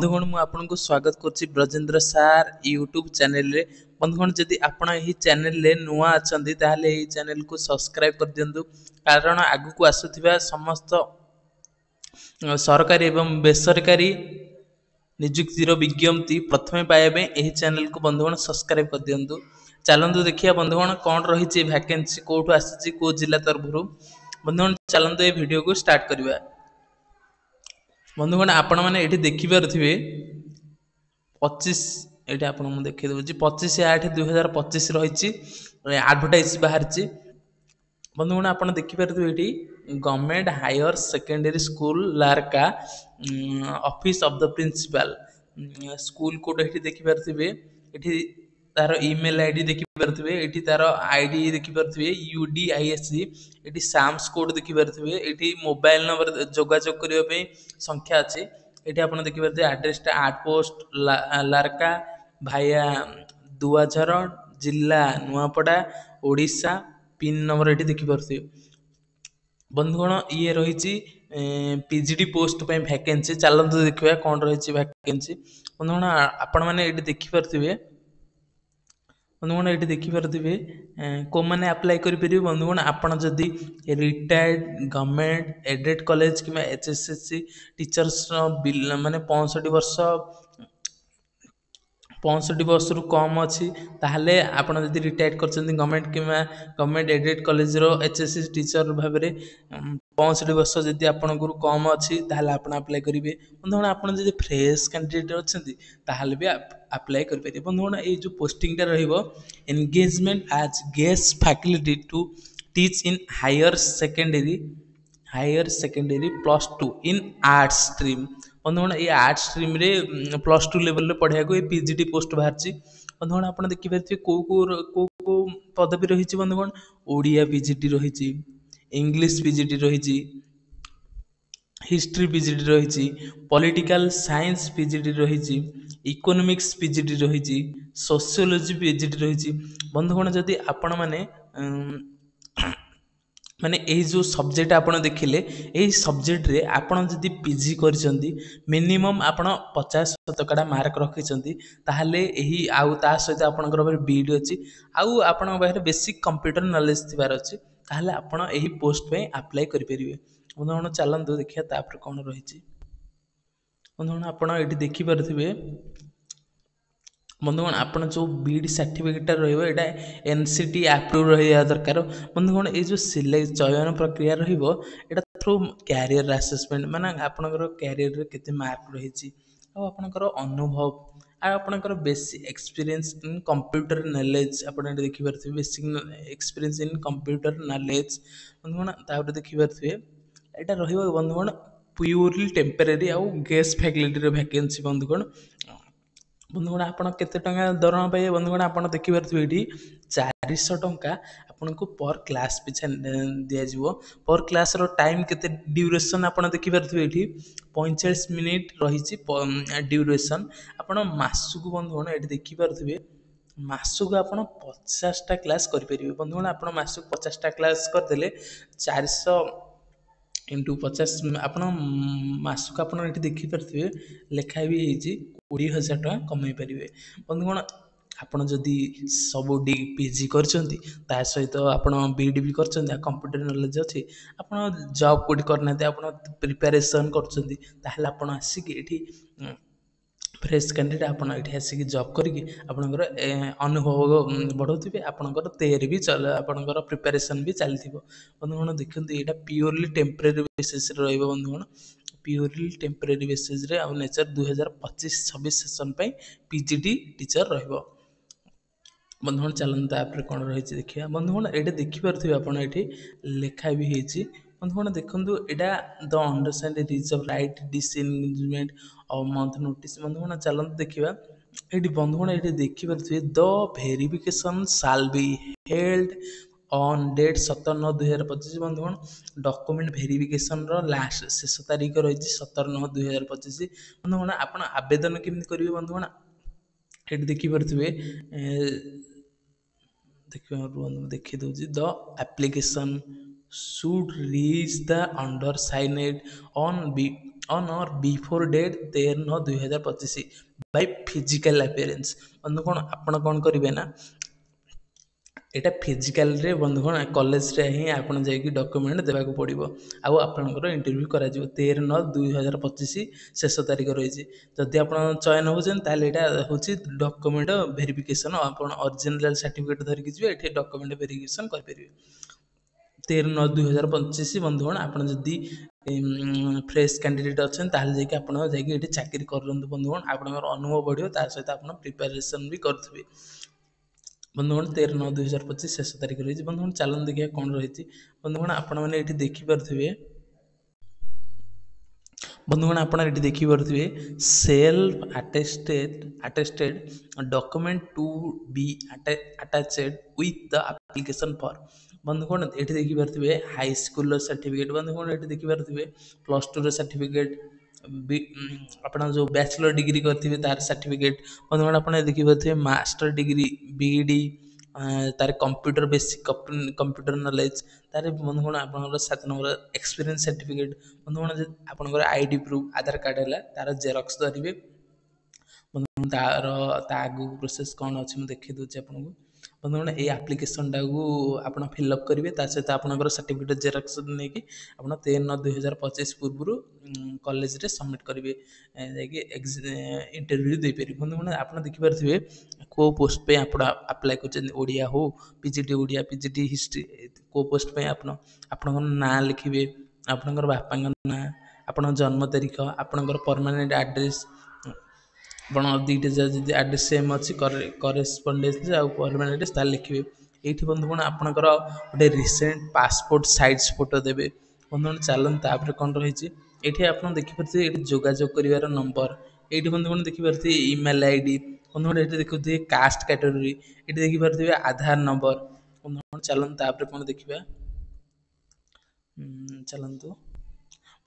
बंधुगण मु आपन को स्वागत करछि ब्रजेंद्र सार यूट्यूब चैनल रे। बंधुगण जदि आपण एही चैनल रे नुआ अछंती ताहले एही चैनल को सब्सक्राइब कर दियंतु कारण आगु को आसुथिबा समस्त सरकारी एवं बेसरकारी निजुक्तिर विज्ञप्ति प्रथमे पाइबे एही चैनल को बंधुगण सब्सक्राइब कर दियंतु। चलंतु देखिया बंधुगण कोन रहिछि वैकेंसी कोठु आसीछि को जिल्ला तरफरु। बंधुगण चलंतु ए वीडियो को स्टार्ट करिबा। बंधुगण आपण मैंने ये देखिपे 25 ये आपको देखी दूसरी 25/8/2025 रही आडभटाइज बाहर। बंधुगण आप देखिपे ये गवर्नमेंट हायर सेकेंडरी स्कूल लारका office of the principal school code ये देखिपे ये तार ईमेल आईडी देखिपे ये तार आईडी देखिपे UDISC ये साम्स कोड देखिपे ये मोबाइल नंबर जोगाजोग करने संख्या अच्छी ये आप देखिपे आड्रेसटा 8 पोस्ट लारका भाया दुआझर जिला नुआपड़ा ओडिशा पिन नंबर ये देखिपे। बंधुगण ये रही पीजीडी पोस्ट पे वैकेंसी चलते देखा कौन रही वैकेंसी। बंधुगण आपण मैंने ये देखिपे बंधुगण ये देखिपे को मैंने अप्लाई करेंगे। बंधुगण आपड़ जदि रिटायर्ड गवर्नमेंट एडेड कॉलेज कि HSSC टीचर्स माने 65 वर्ष रु कम अच्छी ताहले आपण जदि रिटायर्ड करछन्ती गवर्नमेंट कि गवर्नमेंट एडेड कॉलेज रो HSSC टीचर भाव में 65 वर्ष जदि आपण कम अच्छी ताहले आपण अप्लाई करेंगे। बंधुगण आपण जदि फ्रेश कैंडिडेट अच्छी ताहले भी अप्लाई करेंगे। बंधुगण ये जो पोस्टिंग रहिबो engagement as guest faculty to teach in higher secondary +2 in arts stream. बंधुगण ये आर्ट्स स्ट्रीम रे +2 लेवल रे पढ़िया को ये पीजीडी पोस्ट बाहर। बंधुगण आप देखिपे को पदवी रही। बंधुगण ओडिया पीजीडी रही, इंग्लिश पीजीडी रही, हिस्ट्री पीजीडी रही, पॉलिटिकल साइंस पीजीडी रही, इकोनॉमिक्स पीजीडी रही, सोशियोलॉजी पीजीडी रही। बंधुगण जदि आपण माने माने यही जो सब्जेक्ट आपन देखिले यही सब्जेक्ट रे आपन जदि पीजी करछंती मिनिमम आपन 50% मार्क रखिछंती ताहले यही आउ ता सहित आपनकर बीडी अछि आउ आपन बाहर बेसिक कंप्यूटर नॉलेज थिबार अछि ताहले आपन यही पोस्ट पे अप्लाई करि परिबे। बंधुगण चलंतु देखिया तापर कोन रहिछि। बंधुगण आपन एठी देखि परथिबे बंधुगण आप जो बीडी सर्टिफिकेट रहा NCT अप्रूव रहा दरकार। बंधुगण ये जो सिलेक्ट चयन प्रक्रिया रहा थ्रू कैरियर असेसमेंट माने आपनकर कैरियर रे केते मार्क रही आपनकर अनुभव आपनकर basic experience in computer knowledge आपन देखि परथिबे basic experience in computer knowledge. बंधुगण तापर देखि परथिबे एटा रहिबो बंधुगण प्योरली टेम्परेरी आउ गेस्ट फैकल्टी रे वैकेंसी। बंधुगण आपन केते टंका दरमा पाइबे। बंधुगण आपन देखि परथिबे एठी 400 टंका आपन को पर क्लास पिछा दिया जिवो। पर क्लास रो टाइम केते ड्यूरेशन आपन देखि परथिबे एठी 45 मिनिट रहिछि ड्यूरेशन। आपन मासुक बंधुगण एठी देखि परथिबे मासुक आपन 50 टा क्लास करि परिबे। बंधुगण आपन मासुक 50 टा क्लास कर देले 400 × 50 आपन मासुक आपन एठी देखि परथिबे लेखा भी हेछि 20,000 टका कमाई पारिबे। बंधुगण आपन जदि सब पीजी करछंती ता सहित आपन बीडी भी करछंती कंप्यूटर नॉलेज अछि आपन जॉब कोड करना आपन प्रिपरेशन करछंती ताहले आपन आसिक एठी फ्रेश कैंडिडेट आपन एठी आसिक जॉब करिक आपनकर अनुभव बढ़ौथिबे आपनकर तैयारी भी चल आपनकर प्रिपरेशन भी चलथिबो। बंधुगण देखंतु एटा प्योरली टेम्परेरी बेसिस रे रहइबो। बंधुगण प्योरली टेम्परेरी बेसिस रे आ नेचर 2025-26 सेशन पे पीजीडी टीचर रहिबो। बंधुगण चलन तापर कोन रही देखिया। बंधुगण एटा देखि परथिबे आपन एठी लेखा भी हेछि। बंधुगण देखंतु एटा the understand reach of right disengagement of month notice. बंधुगण चलन देखिबा एठी बंधुगण एठी देखि परथिबे the verification shall be held on date 17/9/2025। बंधुगण डॉक्यूमेंट वेरिफिकेशन रो लास्ट शेष तारीख रही 17/9/2025। बंधुगण आपन आवेदन केमि करिवे। बंधुगण एठी देखि परथिबे देखि दउछि the application should reach the undersigned on on or before date 13/9/2025 by physical appearance. ବନ୍ଧୁଗଣ ଆପଣ କ'ଣ କରିବେ ନା ଏଇଟା ଫିଜିକାଲରେ ବନ୍ଧୁଗଣ କଲେଜରେ ହିଁ ଆପଣ ଯାଇକି ଡକ୍ୟୁମେଣ୍ଟ ଦେବାକୁ ପଡ଼ିବ। ଆଉ ଆପଣଙ୍କର ଇଣ୍ଟରଭ୍ୟୁ କରାଯିବ 13/9/2025 ଶେଷ ତାରିଖ ରହିଛି। ଯଦି ଆପଣ ଚୟନ ହେଉଛନ୍ତି ତାହେଲେ ଏଇଟା ହେଉଛି ଡକ୍ୟୁମେଣ୍ଟ ଭେରିଫିକେସନ୍। ଆପଣ ଅରିଜିନାଲ୍ ସାର୍ଟିଫିକେଟ୍ ଧରିକି ଯିବେ, ଏଠି ଡକ୍ୟୁମେଣ୍ଟ ଭେରିଫିକେସନ୍ କରିପାରିବେ। 13/9/2025 ବନ୍ଧୁଗଣ ଆପଣ ଯଦି ଫ୍ରେଶ୍ କ୍ୟାଣ୍ଡିଡେଟ୍ ଅଛନ୍ତି ତାହେଲେ ଯାଇକି ଆପଣ ଯାଇକି ଏଠି ଚାକିରି କରନ୍ତୁ ବନ୍ଧୁଗଣ। ଆପଣଙ୍କର ଅନୁଭବ ବଢ଼ିବ, ତା ସହିତ ଆପଣ ପ୍ରିପାରେସନ୍ ବି କରୁଥିବେ। ବନ୍ଧୁଗଣ 13/9/2025 ଶେଷ ତାରିଖ ରହିଛି। ବନ୍ଧୁଗଣ ଚାଲନ୍ତୁ ଦେଖିବା କ'ଣ ରହିଛି। ବନ୍ଧୁଗଣ ଆପଣମାନେ ଏଠି ଦେଖିପାରୁଥିବେ ଏଠି ଦେଖିପାରୁଥିବେ self attested document to be attached with the application form. ବନ୍ଧୁଗଣ ଏଠି ଦେଖିପାରୁଥିବେ ହାଇସ୍କୁଲର ସାର୍ଟିଫିକେଟ୍। ବନ୍ଧୁଗଣ ଏଠି ଦେଖିପାରୁଥିବେ +2ର ସାର୍ଟିଫିକେଟ୍, ଆପଣ ଯେଉଁ ବ୍ୟାଚଲର ଡିଗ୍ରୀ କରିଥିବେ ତାର ସାର୍ଟିଫିକେଟ୍। ବନ୍ଧୁଗଣ ଆପଣ ଦେଖିପାରୁଥିବେ ମାଷ୍ଟର ଡିଗ୍ରୀ BEd, ତାର କମ୍ପ୍ୟୁଟର ବେସିକ୍ କମ୍ପ୍ୟୁଟର ନଲେଜ୍, ତାର ବନ୍ଧୁଗଣ ଆପଣଙ୍କର 7 ନମ୍ବର ଏକ୍ସପିରିଏନ୍ସ ସାର୍ଟିଫିକେଟ୍। ବନ୍ଧୁଗଣ ଯଦି ଆପଣଙ୍କର ID ପ୍ରୁଫ୍ ଆଧାର କାର୍ଡ଼ ହେଲା ତାର ଜେରକ୍ସ ଧରିବେ। ତା ଆଗକୁ ପ୍ରୋସେସ୍ କ'ଣ ଅଛି ମୁଁ ଦେଖାଇ ଦେଉଛି ଆପଣଙ୍କୁ। ବନ୍ଧୁଗଣ ଏଇ ଆପ୍ଲିକେସନ୍ଟାକୁ ଆପଣ ଫିଲ୍ଅପ୍ କରିବେ, ତା ସହିତ ଆପଣଙ୍କର ସାର୍ଟିଫିକେଟ୍ ଜେରକ୍ସ ନେଇକି ଆପଣ 13/9/2025 ପୂର୍ବରୁ କଲେଜରେ ସବମିଟ୍ କରିବେ, ଯାଇକି ଇଣ୍ଟରଭ୍ୟୁ ଦେଇପାରିବେ। ବନ୍ଧୁଗଣ ଆପଣ ଦେଖିପାରୁଥିବେ କେଉଁ ପୋଷ୍ଟ ପାଇଁ ଆପଣ ଆପ୍ଲାଏ କରୁଛନ୍ତି, ଓଡ଼ିଆ ହଉ, PGT ଓଡ଼ିଆ, PGT ହିଷ୍ଟ୍ରି, କେଉଁ ପୋଷ୍ଟ ପାଇଁ ଆପଣଙ୍କର ନାଁ ଲେଖିବେ, ଆପଣଙ୍କର ବାପାଙ୍କ ନାଁ, ଆପଣଙ୍କ ଜନ୍ମ ତାରିଖ, ଆପଣଙ୍କର ପରମାନେଣ୍ଟ ଆଡ୍ରେସ୍। ଆପଣ ଦୁଇଟା ଯଦି ଆଡ୍ରେସ୍ ସେମ୍ ଅଛି କରେସ୍ପଣ୍ଡେନ୍ସ ଆଉ ପରମାନେଣ୍ଟ ତାହେଲେ ଲେଖିବେ। ଏଇଠି ବନ୍ଧୁଗଣ ଆପଣଙ୍କର ଗୋଟେ ରିସେଣ୍ଟ ପାସପୋର୍ଟ ସାଇଜ୍ ଫଟୋ ଦେବେ। ବନ୍ଧୁଗଣ ଚାଲନ୍ତୁ ତାପରେ କ'ଣ ରହିଛି। ଏଇଠି ଆପଣ ଦେଖିପାରୁଥିବେ ଏଇଠି ଯୋଗାଯୋଗ କରିବାର ନମ୍ବର। ଏଇଠି ବନ୍ଧୁଗଣ ଦେଖିପାରୁଥିବେ ଇମେଲ୍ ID। ବନ୍ଧୁଗଣ ଏଠି ଦେଖୁଥିବେ କାଷ୍ଟ କ୍ୟାଟେଗୋରୀ, ଏଠି ଦେଖିପାରୁଥିବେ ଆଧାର ନମ୍ବର। ବନ୍ଧୁଗଣ ଚାଲନ୍ତୁ ତାପରେ କ'ଣ ଦେଖିବା। ଚାଲନ୍ତୁ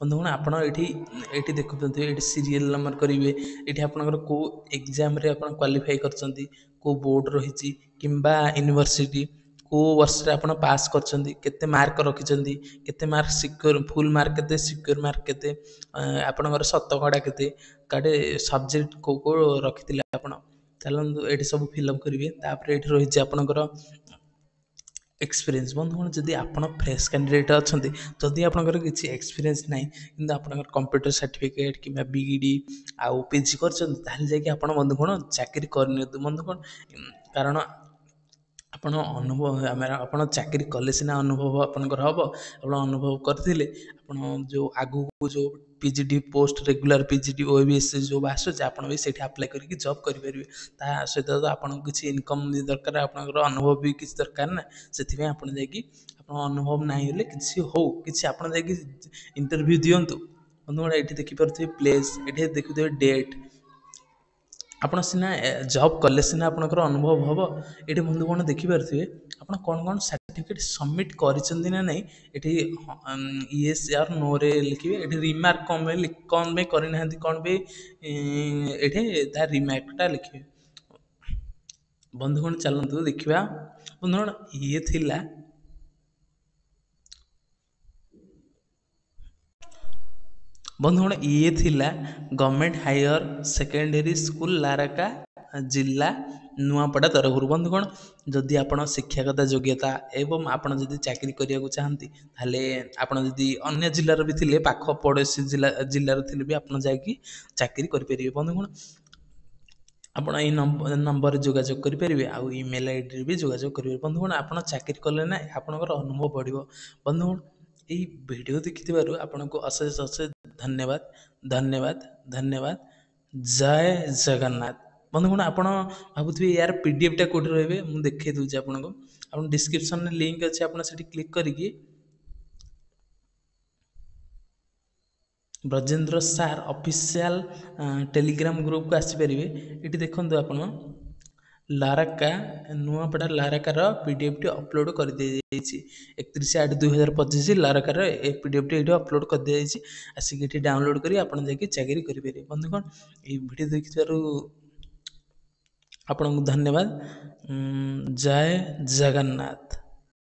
ବନ୍ଧୁଗଣ ଆପଣ ଏଠି ଦେଖୁଥିବେ ଏଠି ସିରିଏଲ୍ ନମ୍ବର କରିବେ। ଏଠି ଆପଣଙ୍କର କେଉଁ ଏକ୍ଜାମ୍ରେ ଆପଣ କ୍ୱାଲିଫାଇ କରିଛନ୍ତି, କେଉଁ ବୋର୍ଡ଼ ରହିଛି କିମ୍ବା ୟୁନିଭର୍ସିଟି, କେଉଁ ବର୍ଷରେ ଆପଣ ପାସ୍ କରିଛନ୍ତି, କେତେ ମାର୍କ ରଖିଛନ୍ତି, କେତେ ମାର୍କ ସିକ୍ୟୁର, ଫୁଲ୍ ମାର୍କ କେତେ, ସିକ୍ୟୁର ମାର୍କ କେତେ, ଆପଣଙ୍କର ଶତକଡ଼ା କେତେ, କାଟେ ସବଜେକ୍ଟ କେଉଁ ରଖିଥିଲେ ଆପଣ। ଚାଲନ୍ତୁ ଏଠି ସବୁ ଫିଲ୍ଅପ୍ କରିବେ। ତାପରେ ଏଠି ରହିଛି ଆପଣଙ୍କର ଏକ୍ସପିରିଏନ୍ସ। ବନ୍ଧୁଗଣ ଯଦି ଆପଣ ଫ୍ରେଶ୍ କ୍ୟାଣ୍ଡିଡେଟ୍ ଅଛନ୍ତି, ଯଦି ଆପଣଙ୍କର କିଛି ଏକ୍ସପିରିଏନ୍ସ ନାହିଁ କିନ୍ତୁ ଆପଣଙ୍କର କମ୍ପ୍ୟୁଟର ସାର୍ଟିଫିକେଟ୍ କିମ୍ବା BEd ଆଉ PG କରିଛନ୍ତି, ତାହେଲେ ଯାଇକି ଆପଣ ବନ୍ଧୁଗଣ ଚାକିରି କରିନିଅନ୍ତୁ ବନ୍ଧୁଗଣ। କାରଣ ଆପଣ ଚାକିରି କଲେ ସିନା ଅନୁଭବ ଆପଣଙ୍କର ହେବ। ଆପଣ ଅନୁଭବ କରିଥିଲେ ଆପଣ ଯେଉଁ ଆଗକୁ ଯେଉଁ PGT post regular PGT OABS ଯେଉଁ ଆସୁଛି ଆପଣ ବି ସେଇଠି ଆପ୍ଲାଏ କରିକି ଜବ୍ କରିପାରିବେ। ତା ସହିତ ଆପଣଙ୍କୁ କିଛି ଇନକମ୍ ବି ଦରକାର, ଆପଣଙ୍କର ଅନୁଭବ ବି କିଛି ଦରକାର ନା। ସେଥିପାଇଁ ଆପଣ ଯାଇକି ଆପଣ ଅନୁଭବ ନାହିଁ ହେଲେ କିଛି ହଉ କିଛି ଆପଣ ଯାଇକି ଇଣ୍ଟରଭ୍ୟୁ ଦିଅନ୍ତୁ। ବନ୍ଧୁଗଣ ଏଠି ଦେଖିପାରୁଥିବେ ପ୍ଲେସ୍, ଏଠି ଦେଖୁଥିବେ ଡେଟ୍। ଆପଣ ସିନା ଜବ୍ କଲେ ସିନା ଆପଣଙ୍କର ଅନୁଭବ ହେବ। ଏଠି ବନ୍ଧୁଗଣ ଦେଖିପାରୁଥିବେ ଆପଣ କ'ଣ ସାର୍ଟିଫିକେଟ୍ ସବମିଟ୍ କରିଛନ୍ତି ନା ନାହିଁ। ଏଠି ୟେସ୍ ଅର୍ ନୋରେ ଲିଖିବେ। ଏଠି ରିମାର୍କ କ'ଣ ପାଇଁ କରିନାହାନ୍ତି, କ'ଣ ପାଇଁ ଏଠି ତା ରିମାର୍କଟା ଲିଖିବେ। ବନ୍ଧୁଗଣ ଚାଲନ୍ତୁ ଦେଖିବା। ବନ୍ଧୁଗଣ ଇଏ ଥିଲା ଗଭର୍ଣ୍ଣମେଣ୍ଟ ହାୟର ସେକେଣ୍ଡାରୀ ସ୍କୁଲ ଲାରକା ଜିଲ୍ଲା ନୂଆପଡ଼ା ତରଫରୁ। ବନ୍ଧୁଗଣ ଯଦି ଆପଣ ଶିକ୍ଷାଗତ ଯୋଗ୍ୟତା ଏବଂ ଆପଣ ଯଦି ଚାକିରି କରିବାକୁ ଚାହାନ୍ତି, ତାହେଲେ ଆପଣ ଯଦି ଅନ୍ୟ ଜିଲ୍ଲାର ବି ଥିଲେ, ପାଖ ପଡ଼ୋଶୀ ଜିଲ୍ଲାର ଥିଲେ ବି ଆପଣ ଯାଇକି ଚାକିରି କରିପାରିବେ। ବନ୍ଧୁଗଣ ଆପଣ ଏଇ ନମ୍ବରରେ ଯୋଗାଯୋଗ କରିପାରିବେ, ଆଉ ଇମେଲ୍ IDରେ ବି ଯୋଗାଯୋଗ କରିପାରିବେ। ବନ୍ଧୁଗଣ ଆପଣ ଚାକିରି କଲେ ନା ଆପଣଙ୍କର ଅନୁଭବ ବଢ଼ିବ। ବନ୍ଧୁଗଣ ଏଇ ଭିଡ଼ିଓ ଦେଖିଥିବାରୁ ଆପଣଙ୍କୁ ଅଶେଷ ଧନ୍ୟବାଦ। ଜୟ ଜଗନ୍ନାଥ। ବନ୍ଧୁଗଣ ଆପଣ ଭାବୁଥିବେ ୟାର PDFଟା କେଉଁଠି ରହିବେ, ମୁଁ ଦେଖାଇ ଦେଉଛି ଆପଣଙ୍କୁ। ଆପଣ ଡିସ୍କ୍ରିପ୍ସନରେ ଲିଙ୍କ୍ ଅଛି, ଆପଣ ସେଠି କ୍ଲିକ୍ କରିକି ବ୍ରଜେନ୍ଦ୍ର ସାର୍ ଅଫିସିଆଲ ଟେଲିଗ୍ରାମ ଗ୍ରୁପକୁ ଆସିପାରିବେ। ଏଠି ଦେଖନ୍ତୁ ଆପଣ ନୂଆପଡ଼ା ଲାରକାର PDFଟି ଅପଲୋଡ଼ କରିଦିଆଯାଇଛି। 31/8/2025 ଲାରକାର ଏ PDFଟି ଏଇଠି ଅପଲୋଡ଼ କରିଦିଆଯାଇଛି। ଆସିକି ଏଠି ଡାଉନଲୋଡ଼ କରି ଆପଣ ଯାଇକି ଚାକିରି କରିପାରିବେ। ବନ୍ଧୁଗଣ ଏହି ଭିଡ଼ିଓ ଦେଖିଥିବାରୁ ଆପଣଙ୍କୁ ଧନ୍ୟବାଦ। ଜୟ ଜଗନ୍ନାଥ।